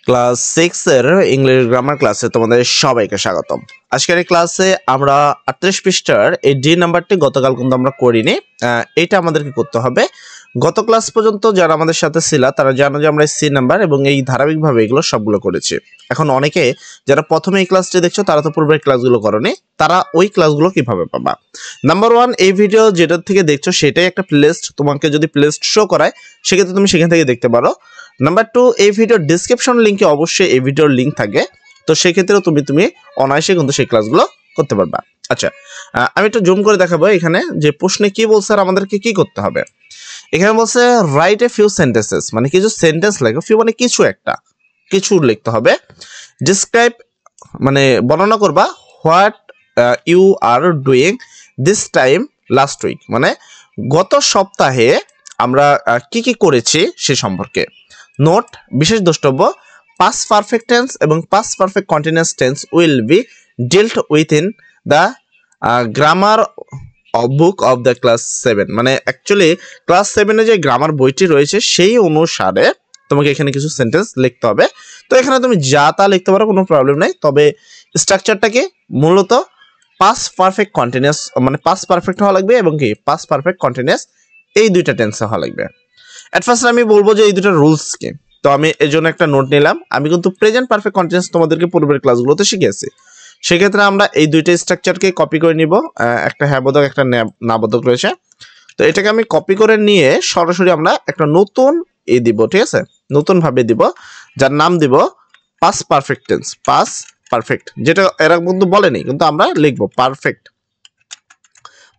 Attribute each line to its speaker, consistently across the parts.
Speaker 1: Class 6 এর English grammar ক্লাসে তোমাদের সবাইকে স্বাগতম। আজকের এই ক্লাসে আমরা 38 পৃষ্ঠার এই ডি নাম্বারটি গতকাল কিন্তু আমরা করিনি। এটা আমাদেরকে করতে হবে। গত ক্লাস পর্যন্ত যারা আমাদের সাথে ছিল তারা জানো যে আমরা সি নাম্বার এবং এই ধারাবাহিকভাবে এগুলো সবগুলো করেছি। এখন অনেকে যারা প্রথমে এই ক্লাসটি দেখছো তারা তো পূর্বের ক্লাসগুলো করনি, তারা ওই ক্লাসগুলো কিভাবে পাবা? নাম্বার 1, এই ভিডিও যেটা থেকে দেখছো সেটাই একটা প্লেলিস্ট। তোমাকে যদি প্লেলিস্ট শো করায় সেক্ষেত্রে তুমি সেখান থেকে দেখতে পারো। নাম্বার 2, এই ভিডিওর ডেসক্রিপশন লিঙ্কে অবশ্যই এই ভিডিওর লিঙ্ক থাকে, তো সেক্ষেত্রেও তুমি অনায়াসে কিন্তু সেই ক্লাসগুলো করতে পারবা। আচ্ছা, আমি একটু জুম করে দেখাবো এখানে যে প্রশ্নে কি বলছে আর আমাদেরকে কি করতে হবে। এখানে বলছে রাইট এ ফিউ সেন্টেন্সেস, মানে কিছু সেন্টেন্স লেখো। ফিউ মানে কিছু লিখতে হবে। ডিসক্রাইব মানে বর্ণনা করবা what you are doing this time last week, মানে গত সপ্তাহে আমরা কি কি করেছি সে সম্পর্কে। নোট, বিশেষ দ্রষ্টব্য, পাস্ট পারফেক্ট টেন্স এবং past perfect continuous tense will be dealt within the grammar book of the class 7, মানে অ্যাকচুয়ালি ক্লাস 7-এ যে গ্রামার বইটি রয়েছে সেই অনুসারে তোমাকে এখানে কিছু সেন্টেন্স লিখতে হবে। তো এখানে তুমি যা তা লিখতে পারো, কোনো প্রবলেম নাই। তবে স্ট্রাকচারটাকে মূলত পাস্ট পারফেক্ট কন্টিনিউয়াস, মানে পাস্ট পারফেক্ট হওয়া লাগবে এবং কি পাস্ট পারফেক্ট কন্টিনিউয়াস, এই দুইটা টেন্সে হওয়া লাগবে। এট ফার্স্ট আমি বলবো যে এই দুটো রুলস কি, তো আমি এর জন্য একটা নোট নিলাম। আমি কিন্তু প্রেজেন্ট পারফেক্ট কন্টিনিউয়াস তোমাদেরকে পূর্বের ক্লাসগুলোতে শিখিয়েছি। সেক্ষেত্রে আমরা এই দুইটা স্ট্রাকচারকে কপি করে নিব। একটা হ্যাঁ বোধক, একটা না বোধক রয়েছে। তো এটাকে আমি কপি করে নিয়ে সরাসরি আমরা একটা নতুন দিব, ঠিক আছে, নতুন ভাবে দিব, যার নাম দিব past perfect tense. Past perfect, যেটা এরা কিন্তু বলেনি, কিন্তু আমরা লিখবো পারফেক্ট।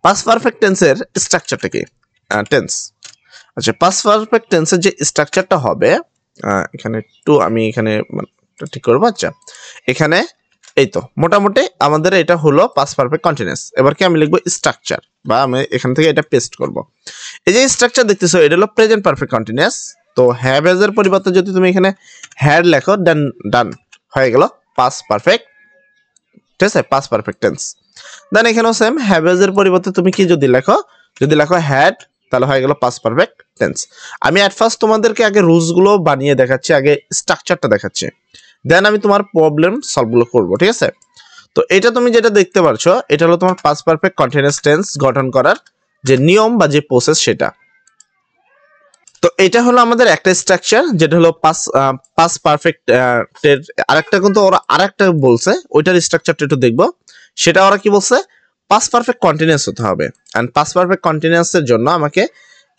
Speaker 1: পাস্ট পারফেক্ট টেন্সের স্ট্রাকচারটা কি? টেন্স। আচ্ছা, পাস্ট পারফেক্ট টেন্সের যে স্ট্রাকচারটা হবে, এখানে একটু আমি এখানে ঠিক করবো। আচ্ছা, এখানে এই তো মোটামুটি আমাদের এটা হলো পাস্ট পারফেক্ট কন্টিনিউয়াস। এবার কি আমি লিখবো স্ট্রাকচার, বা আমি এখান থেকে এটা পেস্ট করব। এই যে স্ট্রাকচার দেখতেছো এটা হলো প্রেজেন্ট পারফেক্ট কন্টিনিউয়াস। তো হ্যাভ এজ এর পরিবর্তে যদি তুমি এখানে হ্যাড লেখো, দেন ডান হয়ে গেল পাস্ট পারফেক্ট, ঠিক আছে, পাস্ট পারফেক্ট টেন্স। দেন এখানেও সেম, হ্যাভ এজ এর পরিবর্তে তুমি কি যদি লেখো হ্যাড, তাহলে হয়ে গেল পাস্ট পারফেক্ট টেন্স। আমি এট ফার্স্ট তোমাদেরকে আগে রুলস গুলো বানিয়ে দেখাচ্ছি, আগে স্ট্রাকচারটা দেখাচ্ছি, দেন আমি তোমার প্রবলেম সলভ গুলো করবো, ঠিক আছে। তো এটা তুমি যেটা দেখতে পারছো এটা হলো তোমার পাস্ট পারফেক্ট কন্টিনিউয়াস টেন্স গঠন করার যে নিয়ম বা যে প্রসেস সেটা। তো এটা হলো আমাদের একটা স্ট্রাকচার, যেটা হলো পাস্ট পারফেক্ট এর আরেকটা, কিন্তু ওরা আরেকটা বলছে, ওইটার স্ট্রাকচারটা একটু দেখবো। সেটা ওরা কি বলছে, পাস্ট পারফেক্ট কন্টিনিউয়াস হতে হবে। এন্ড পাস্ট পারফেক্ট কন্টিনিউয়াস এর জন্য আমাকে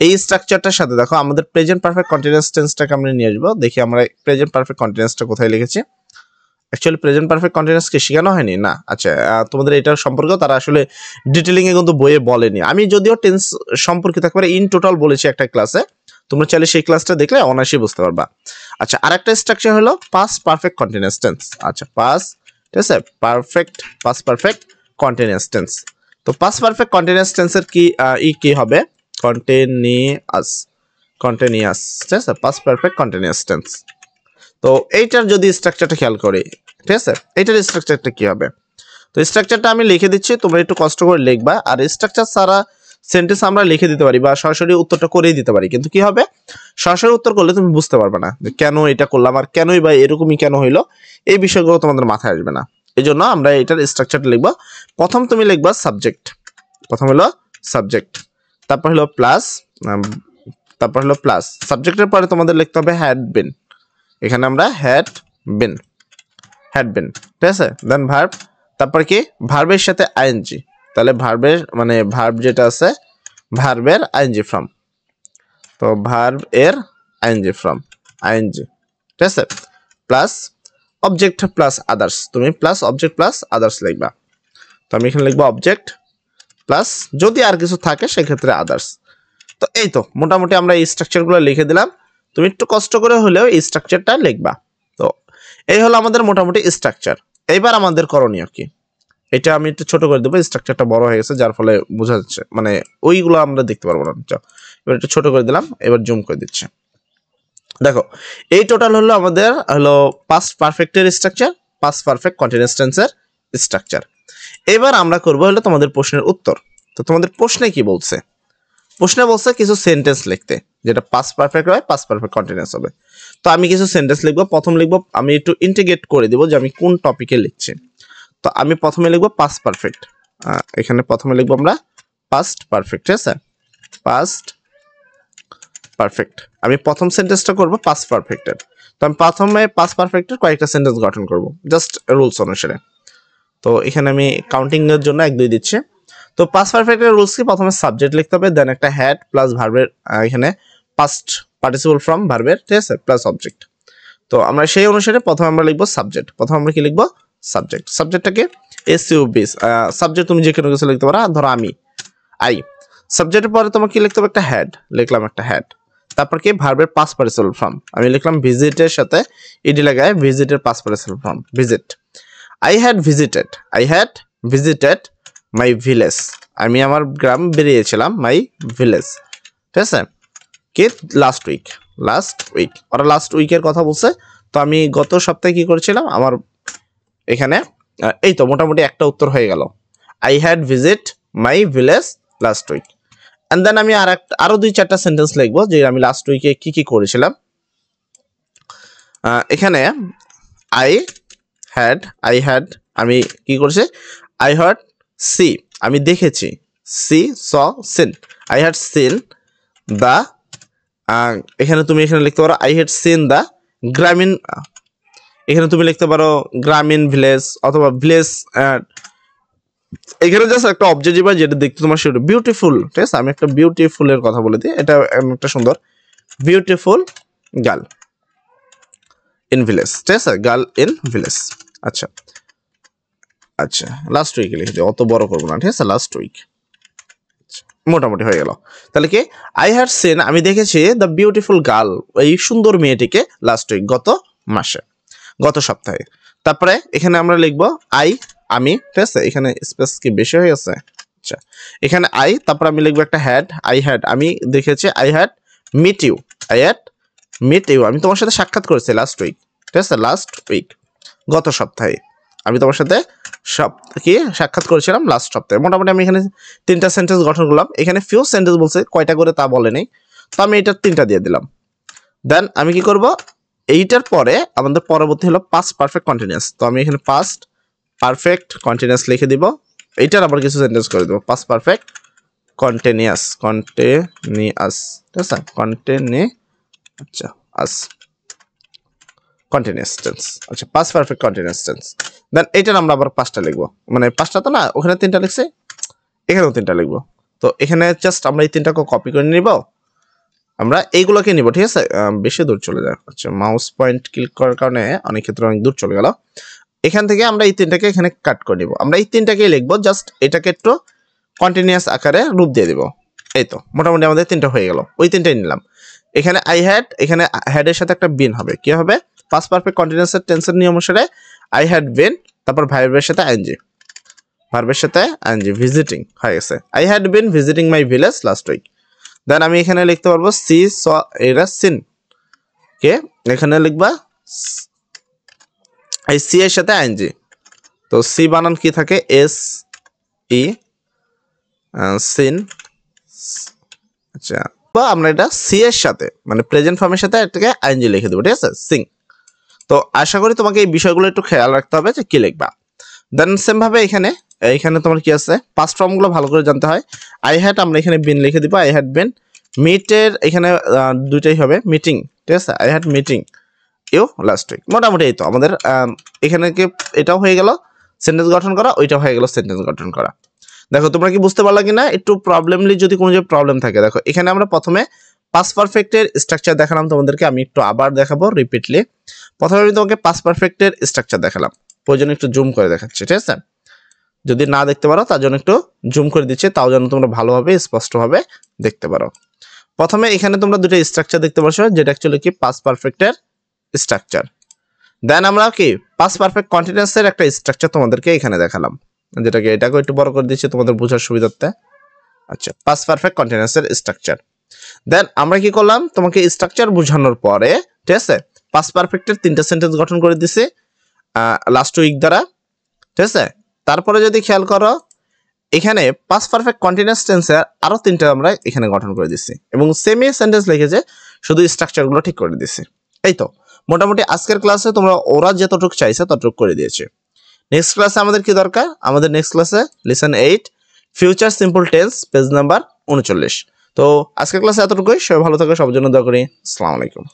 Speaker 1: এই স্ট্রাকচারটার সাথে দেখো আমাদের প্রেজেন্ট পারফেক্ট কন্টিনিউয়াস টেন্সটাকে আমরা নিয়ে আসবো। দেখি আমরা প্রেজেন্ট পারফেক্ট কন্টিনিউয়াসটা কোথায় লিখেছি। অ্যাকচুয়ালি প্রেজেন্ট পারফেক্ট কন্টিনিউয়াস কি শেখানো হয়নি না? আচ্ছা, তোমাদের এটার সম্পর্কেও তারা আসলে ডিটেইলিং এ কিন্তু বইয়ে বলেনি। আমি যদিও টেন্স সম্পর্কিত একবারে ইন টোটাল বলেছি একটা ক্লাসে, তোমরা চাইলে সেই ক্লাসটা দেখলে অনায়াসই বুঝতে পারবা। আচ্ছা, আরেকটা স্ট্রাকচার হলো পাস্ট পারফেক্ট কন্টিনিউয়াস টেন্স। আচ্ছা, ঠিক আছে, পাস্ট পারফেক্ট কন্টিনিউয়াস টেন্স। তো পাস্ট পারফেক্ট কন্টিনিউয়াস টেন্সের কি হবে? কন্টিনিউয়াস, ঠিক আছে, পাস্ট পারফেক্ট কন্টিনিউয়াস টেন্স। তো এইটার যদি স্ট্রাকচারটা খেয়াল করি, ঠিক আছে, এইটার স্ট্রাকচারটা কি হবে? তো স্ট্রাকচারটা আমি লিখে দিচ্ছি, তোমরা একটু কষ্ট করে লিখবা। আর স্ট্রাকচার ছাড়া সেন্টেন্স আমরা লিখে দিতে পারি বা সরাসরি উত্তরটা করেই দিতে পারি, কিন্তু কি হবে, সরাসরি উত্তর করলে তুমি বুঝতে পারবে না যে কেন এটা করলাম আর কেনই বা এরকমই কেন হইলো, এই বিষয়গুলো তোমাদের মাথায় আসবে না। এই জন্য আমরা এটার স্ট্রাকচারটা লিখবো। প্রথম তুমি লিখবা সাবজেক্ট, প্রথম হলো সাবজেক্ট, তারপর হলো প্লাস, সাবজেক্টের পরে তোমাদের লিখতে হবে হ্যাড বিন। এখানে আমরা হ্যাড বিন, ঠিক আছে। দেন ভার্ব, তারপর কি ভার্বের সাথে আইএনজি, তাহলে ভার্বের মানে ভার্ব যেটা আছে ভার্বের আইএনজি ফর্ম, তো ভার্ব এর আইএনজি ফর্ম আইএনজি, ঠিক আছে। প্লাস অবজেক্ট প্লাস আদার্স, তুমি প্লাস অবজেক্ট প্লাস আদার্স লিখবা। তো আমি এখানে লিখবো অবজেক্ট প্লাস যদি আর কিছু থাকে সেক্ষেত্রে আদার্স। তো এই তো মোটামুটি আমরা এই স্ট্রাকচারগুলো লিখে দিলাম। তুমি একটু কষ্ট করে হলেও এই স্ট্রাকচারটা লিখবা। তো এই হলো আমাদের মোটামুটি স্ট্রাকচার। এইবার আমাদের করণীয় কি, এটা আমি একটু ছোট করে দেবো, স্ট্রাকচারটা বড় হয়ে গেছে যার ফলে বোঝা যাচ্ছে, মানে ওইগুলো আমরা দেখতে পারবো না। এবার একটু ছোট করে দিলাম, এবার জুম করে দিচ্ছে। দেখো, এই টোটাল হলো আমাদের হলো পাস্ট পারফেক্টের স্ট্রাকচার, পাস্ট পারফেক্ট কন্টিনিউয়াস টেন্সের স্ট্রাকচার। এবার আমরা করবো হলো তোমাদের প্রশ্নের উত্তর। তো তোমাদের প্রশ্নে কি বলছে, প্রশ্নে বলছে কিছু সেন্টেন্স লিখতে, যেটা পাস্ট পারফেক্ট হয়, পাস্ট পারফেক্ট কন্টিনিউয়াস হবে। তো আমি কিছু সেন্টেন্স লিখবো। প্রথম লিখবো, আমি একটু ইন্টিগ্রেট করে দিব যে আমি কোন টপিকে লিখছি। তো আমি প্রথমে লিখবো পাস্ট পারফেক্ট, এখানে প্রথমে লিখবো আমরা পাস্ট পারফেক্ট, ঠিক আছে, পাস্ট পারফেক্ট। আমি প্রথম সেন্টেন্সটা করব পাস্ট পারফেক্টের। তো আমি প্রথমে পাস্ট পারফেক্টের কয়েকটা সেন্টেন্স গঠন করব জাস্ট রুলস অনুসারে। তো এখানে আমি কাউন্টিং এর জন্য 1 2 দিচ্ছি। তো পাস্ট পারফেক্টের রুলস কি, প্রথমে সাবজেক্ট লিখতে হবে, দেন একটা হ্যাড প্লাস ভার্বের এখানে পাস্ট পার্টিসিপল ফর্ম ভার্বের, ঠিক আছে, প্লাস অবজেক্ট। তো আমরা সেই অনুসারে প্রথমে আমরা লিখবো সাবজেক্ট। প্রথমে আমরা কি লিখবো, সাবজেক্ট। সাবজেক্টটাকে এসইউবি, সাবজেক্ট তুমি যে কোনো কিছু লিখতে পারো, ধরো আমি আই। সাবজেক্টের পরে তোমাকে কি লিখতে হবে, একটা হ্যাড, লিখলাম একটা হ্যাড। তারপর কি ভার্বের পাস্ট পার্টিসিপল ফর্ম, আমি লিখলাম ভিজিটের সাথে ইডি লাগায় ভিজিটের past participle form visit. I had visited my village, আমি আমার গ্রাম বেরিয়েছিলাম, মাই ভিলেজ, ঠিক আছে, কি লাস্ট উইক, ওরা লাস্ট উইকের কথা বলছে। তো আমি গত সপ্তাহে কি করেছিলাম, আমার এখানে এই তো মোটামুটি একটা উত্তর হয়ে গেল, I had visit my village last week। And then আমি আরো 2-4টা সেন্টেন্স লিখবো যে আমি লাস্ট উইকে কি কি করেছিলাম। এখানে I had আমি কি করেছি, I had see, আমি দেখেছি, see saw seen, I had seen the, এখানে তুমি এখানে লিখতে পারো I had seen the গ্রামীণ, এখানে তুমি লিখতে পারো গ্রামীণ ভিলেজ অথবা ভিলেজ। এখানে জাস্ট একটা অবজেক্টিভ যেটা দেখতে তোমার সেটা বিউটিফুল, ঠিক আছে, আমি একটা বিউটিফুলের কথা বলে দিই, এটা একটা সুন্দর বিউটিফুল গার্ল ইন ভিলেজ, ঠিক আছে, গার্ল ইন ভিলেজ। আচ্ছা আচ্ছা, লাস্ট উইকে লিখে দিই, অত বড় করবো না, ঠিক আছে, লাস্ট উইক মোটামুটি হয়ে গেল। তাহলে কি আই হ্যাড সিন, আমি দেখেছি দ্য বিউটিফুল গার্ল, এই সুন্দর মেয়েটিকে লাস্ট উইক, গত মাসে, গত সপ্তাহে। তারপরে এখানে আমরা লিখবো আমি, ঠিক আছে, এখানে স্পেস কি বেশি হয়ে গেছে, আচ্ছা এখানে তারপর আমি লিখবো একটা হ্যাড, আমি দেখেছি I had meet you, আমি তোমার সাথে সাক্ষাৎ করেছি লাস্ট উইক, ঠিক আছে, লাস্ট উইক গত সপ্তাহে আমি তোমার সাথে সাক্ষাৎ করেছিলাম লাস্ট সপ্তাহে। মোটামুটি আমি এখানে 3টা সেন্টেন্স গঠন করলাম। এখানে ফিউ সেন্টেন্স বলছে, কয়টা করে তা বলেনি, তো আমি এটা 3টা দিয়ে দিলাম। দেন আমি কি করব, এইটার পরে আমাদের পরবর্তী হলো পাস্ট পারফেক্ট কন্টিনিউয়াস। তো আমি এখানে পাস্ট পারফেক্ট কন্টিনিউয়াস লিখে দিব, এইটার আবার কিছু সেন্টেন্স করে দেবো, পাস্ট পারফেক্ট কন্টিনিউয়াস, ঠিক আছে, কন্টিনিউয়াস টেন্স, আচ্ছা পাস্ট পারফেক্ট কন্টিনিউয়াস টেন্স। দেন এইটার আমরা আবার 5টা লিখবো, মানে 5টা তো না, ওখানে 3টা লিখছে, এখানেও 3টা লিখবো। তো এখানে জাস্ট আমরা এই 3টাকে কপি করে নিব, আমরা এইগুলোকে নিব, ঠিক আছে, বেশি দূর চলে যায়, আচ্ছা মাউস পয়েন্ট ক্লিক করার কারণে অনেক ক্ষেত্রে অনেক দূর চলে গেল। এখান থেকে আমরা এই 3টাকে এখানে কাট করে নিব, আমরা এই 3টাকেই লিখবো, জাস্ট এটাকে একটু কন্টিনিউয়াস আকারে রূপ দিয়ে দিব। এই তো মোটামুটি আমাদের 3টা হয়ে গেল, ওই 3টাই নিলাম। এখানে এখানে হ্যাডের সাথে একটা বিন হবে, কি হবে, পাস্ট পারফেক্ট কন্টিনিউয়াস টেন্সের নিয়ম অনুসারে I had been, তারপর ভার্বের সাথে আইএনজি, ভিজিটিং হয়ে গেছে, I had been visiting my village last week। দেন আমি এখানে লিখতে পারবো সি স এরা সিন, কে এখানে লিখবা এই সি এর সাথে আইএনজি। তো সি বানান কি থাকে, এস ই, সিন, আচ্ছা, বা আমরা এটা সি এর সাথে মানে প্রেজেন্ট ফর্মের সাথে এটাকে আইএনজি লিখে দেবো, ঠিক আছে, সিং। তো আশা করি তোমাকে এই বিষয়গুলো একটু খেয়াল রাখতে হবে যে কি লিখবা। দেন সেম ভাবে এখানে তোমার কি আছে, পাস্ট ফর্মগুলো ভালো করে জানতে হয়। I had, আমরা এখানে বিন লিখে দিব, I had been, মিটের এখানে 2টাই হবে, মিটিং, ঠিক আছে, I had meeting you last week। মোটামুটি এই তো আমাদের এখানে কি এটাও হয়ে গেল সেন্টেন্স গঠন করা, ওইটাও হয়ে গেল সেন্টেন্স গঠন করা। দেখো তোমরা কি বুঝতে পারলা কিনা, একটু প্রবলেমলি যদি কোনো যে প্রবলেম থাকে, দেখো এখানে আমরা প্রথমে পাস্ট পারফেক্টের স্ট্রাকচার দেখালাম তোমাদেরকে, আমি একটু আবার দেখাবো রিপিটলি। প্রথমে আমি তোমাকে পাস্ট পারফেক্টের স্ট্রাকচার দেখালাম, প্রয়োজনে একটু জুম করে দেখাচ্ছি, ঠিক আছে, যদি না দেখতে পারো তার জন্য একটু জুম করে দিচ্ছি, তাও যেন তোমরা ভালোভাবে স্পষ্টভাবে দেখতে পারো। প্রথমে এখানে তোমরা 2টা স্ট্রাকচার দেখতে পাচ্ছ, যেটা অ্যাকচুয়ালি কি পাস্ট পারফেক্টের স্ট্রাকচার। দেন আমরা কি পাস্ট পারফেক্ট কন্টিনিউয়াসের একটা স্ট্রাকচার তোমাদেরকে এখানে দেখালাম, যেটাকে এটাকে একটু বড় করে দিচ্ছি তোমাদের বোঝার সুবিধার্থে। আচ্ছা, পাস্ট পারফেক্ট কন্টিনিউয়াসের স্ট্রাকচার। দেন আমরা কি করলাম, তোমাকে স্ট্রাকচার বোঝানোর পরে, ঠিক আছে, পাস্ট পারফেক্টের 3টা সেন্টেন্স গঠন করে দিছি লাস্ট উইক দ্বারা, ঠিক আছে। তারপরে যদি খেয়াল করো এখানে পাস্ট পারফেক্ট কন্টিনিউয়াস টেন্সের আরো 3টা আমরা এখানে গঠন করে দিচ্ছি এবং সেমি সেন্টেন্স লিখেছে শুধু স্ট্রাকচারগুলো ঠিক করে দিচ্ছি। এই তো মোটামুটি আজকের ক্লাসে তোমরা ওরা যতটুকু চাইছে ততটুকু করে দিয়েছে। নেক্সট ক্লাসে আমাদের কি দরকার? আমাদের নেক্সট ক্লাসে lesson 8 future simple tense page number 39। তো আজকের ক্লাসে এতটুকুই। সবাই ভালো থাকো, সবার জন্য দোয়া করি। আসসালামু আলাইকুম।